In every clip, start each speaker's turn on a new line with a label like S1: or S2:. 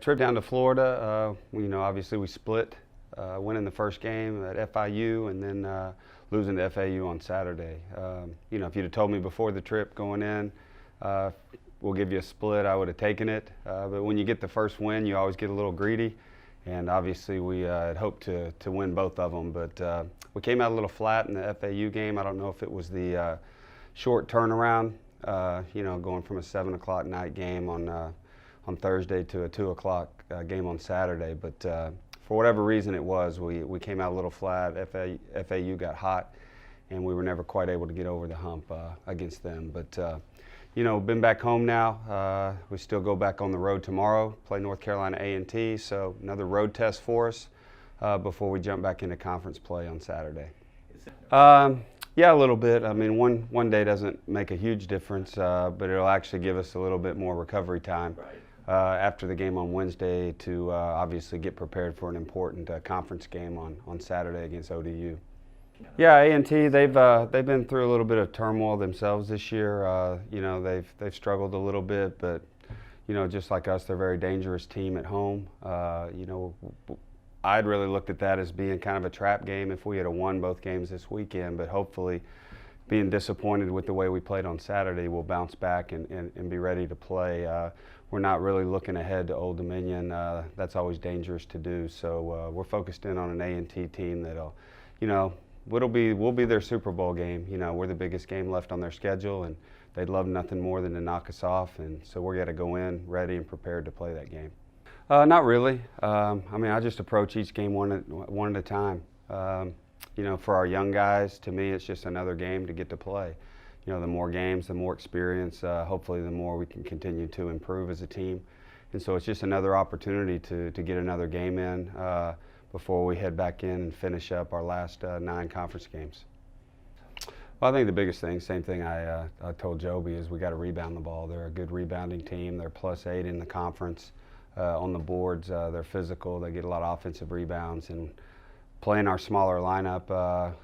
S1: Trip down to Florida, obviously we split, winning the first game at FIU and then losing to FAU on Saturday. If you'd have told me before the trip going in, we'll give you a split, I would have taken it. But when you get the first win, you always get a little greedy. And obviously we had hoped to win both of them, but we came out a little flat in the FAU game. I don't know if it was the short turnaround, going from a 7 o'clock night game on Thursday to a 2 o'clock game on Saturday. But for whatever reason it was, we came out a little flat. FAU got hot, and we were never quite able to get over the hump against them. But been back home now. We still go back on the road tomorrow, play North Carolina A&T, so another road test for us before we jump back into conference play on Saturday. Yeah, a little bit. I mean, one day doesn't make a huge difference, but it'll actually give us a little bit more recovery time after the game on Wednesday to obviously get prepared for an important conference game on Saturday against ODU. Yeah, A&T, they've been through a little bit of turmoil themselves this year. They've struggled a little bit, but just like us, they're a very dangerous team at home. I'd really looked at that as being kind of a trap game if we had won both games this weekend, but hopefully being disappointed with the way we played on Saturday, we'll bounce back and be ready to play. We're not really looking ahead to Old Dominion. That's always dangerous to do, so we're focused in on an A&T team that'll, we'll be their Super Bowl game. We're the biggest game left on their schedule, and they'd love nothing more than to knock us off, and so we're going to go in ready and prepared to play that game. Not really. I just approach each game one at a time. For our young guys, to me, it's just another game to get to play. The more games, the more experience, hopefully the more we can continue to improve as a team. And so it's just another opportunity to get another game in before we head back in and finish up our last 9 conference games. Well, I think the biggest thing, same thing I told Joby, is we got to rebound the ball. They're a good rebounding team. They're +8 in the conference. On the boards, they're physical. They get a lot of offensive rebounds, and playing our smaller lineup.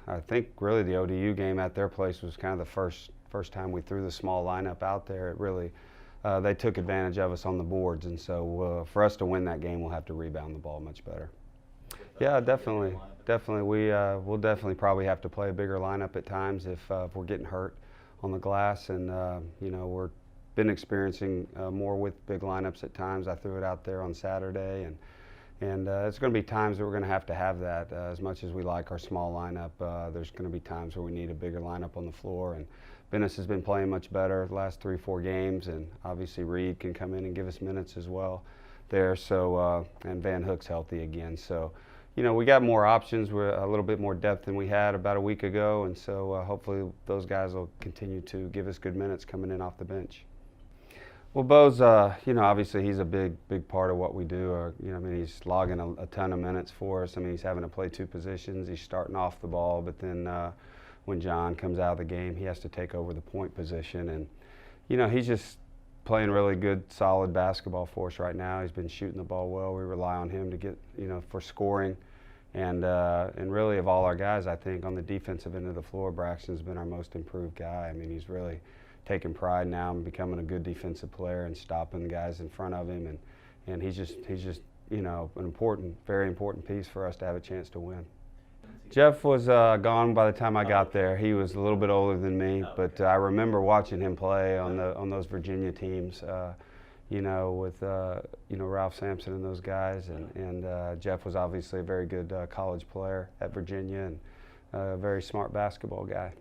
S1: I think really the ODU game at their place was kind of the first time we threw the small lineup out there. It really they took advantage of us on the boards, and so for us to win that game, we'll have to rebound the ball much better. Yeah, definitely. We'll definitely probably have to play a bigger lineup at times if we're getting hurt on the glass, and we're been experiencing more with big lineups at times. I threw it out there on Saturday, and it's going to be times that we're going to have that. As much as we like our small lineup, there's going to be times where we need a bigger lineup on the floor. And Bennis has been playing much better the last 3-4 games, and obviously Reed can come in and give us minutes as well there. So and Van Hook's healthy again. So we got more options. We're a little bit more depth than we had about a week ago, and so hopefully those guys will continue to give us good minutes coming in off the bench. Well, Bo's, obviously he's a big part of what we do. He's logging a ton of minutes for us. He's having to play 2 positions. He's starting off the ball, but then when John comes out of the game, he has to take over the point position. And, he's just playing really good, solid basketball for us right now. He's been shooting the ball well. We rely on him to get, for scoring. And really of all our guys, I think on the defensive end of the floor, Braxton's been our most improved guy. He's really taking pride now in becoming a good defensive player and stopping the guys in front of him, and he's just an very important piece for us to have a chance to win. Jeff was gone by the time I got there. He was a little bit older than me, but I remember watching him play on those Virginia teams, with Ralph Sampson and those guys, and Jeff was obviously a very good college player at Virginia and a very smart basketball guy.